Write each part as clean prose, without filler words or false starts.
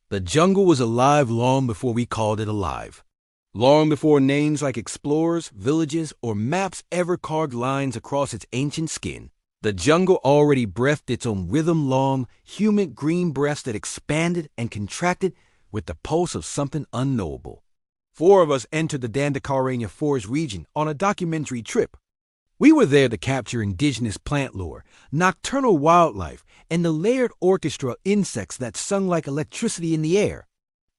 The jungle was alive long before we called it alive. Long before names like explorers, villages, or maps ever carved lines across its ancient skin. The jungle already breathed its own rhythm-long, humid green breaths that expanded and contracted with the pulse of something unknowable. 4 of us entered the Dandakaranya Forest region on a documentary trip. We were there to capture indigenous plant lore, nocturnal wildlife, and the layered orchestra of insects that sung like electricity in the air.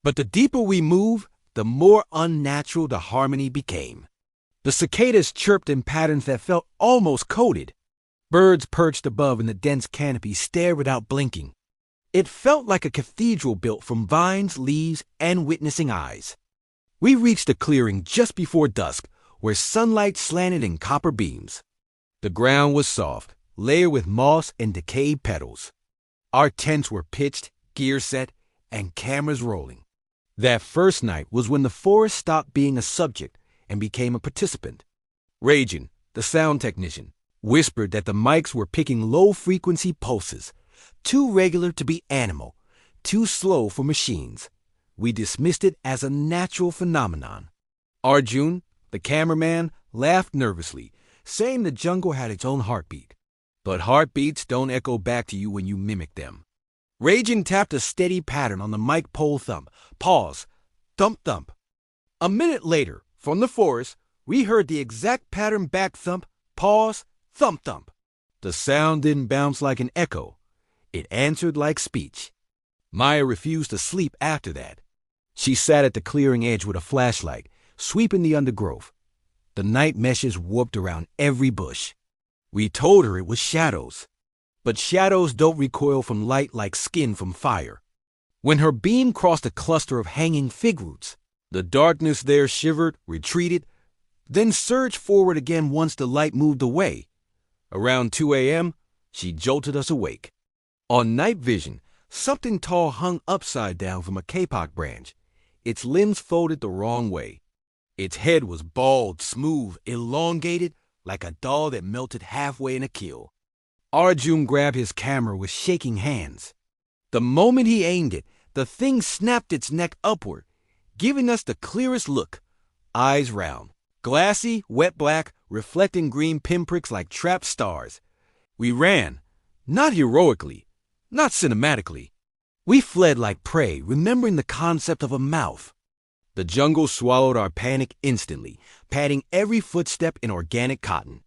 But the deeper we moved, the more unnatural the harmony became. The cicadas chirped in patterns that felt almost coded. Birds perched above in the dense canopy stared without blinking. It felt like a cathedral built from vines, leaves, and witnessing eyes. We reached a clearing just before dusk, where sunlight slanted in copper beams. The ground was soft, layered with moss and decayed petals. Our tents were pitched, gear set, and cameras rolling. That first night was when the forest stopped being a subject and became a participant. Ragin, the sound technician, whispered that the mics were picking low-frequency pulses, too regular to be animal, too slow for machines. We dismissed it as a natural phenomenon. Arjun, the cameraman, laughed nervously, saying the jungle had its own heartbeat. But heartbeats don't echo back to you when you mimic them. Ragin tapped a steady pattern on the mic pole thump. Pause. Thump thump. A minute later, from the forest, we heard the exact pattern back thump, pause, thump thump. The sound didn't bounce like an echo. It answered like speech. Maya refused to sleep after that. She sat at the clearing edge with a flashlight, sweeping the undergrowth. The night meshes warped around every bush. We told her it was shadows. But shadows don't recoil from light like skin from fire. When her beam crossed a cluster of hanging fig roots, the darkness there shivered, retreated, then surged forward again once the light moved away. Around 2 a.m., she jolted us awake. On night vision, something tall hung upside down from a kapok branch, its limbs folded the wrong way. Its head was bald, smooth, elongated, like a doll that melted halfway in a kiln. Arjun grabbed his camera with shaking hands. The moment he aimed it, the thing snapped its neck upward, giving us the clearest look. Eyes round, glassy, wet black, reflecting green pinpricks like trapped stars. We ran, not heroically, not cinematically. We fled like prey, remembering the concept of a mouth. The jungle swallowed our panic instantly, padding every footstep in organic cotton.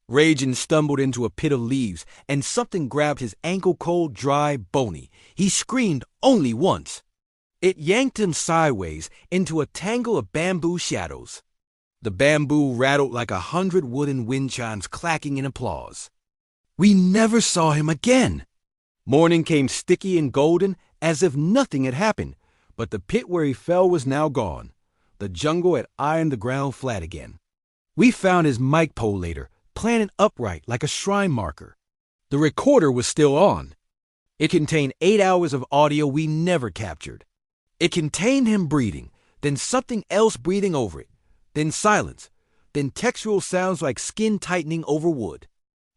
Ragin stumbled into a pit of leaves, and something grabbed his ankle-cold, dry, bony. He screamed only once. It yanked him sideways into a tangle of bamboo shadows. The bamboo rattled like 100 wooden wind chimes clacking in applause. We never saw him again. Morning came sticky and golden, as if nothing had happened, but the pit where he fell was now gone. The jungle had ironed the ground flat again. We found his mic pole later, planted upright like a shrine marker. The recorder was still on. It contained 8 hours of audio we never captured. It contained him breathing, then something else breathing over it, then silence, then textural sounds like skin tightening over wood.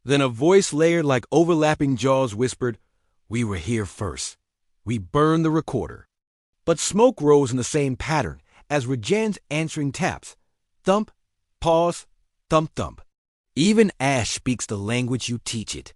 Then a voice layered like overlapping jaws whispered, "We were here first. We burned the recorder." But smoke rose in the same pattern as Rajan's answering taps. Thump, pause, thump thump. Even ash speaks the language you teach it.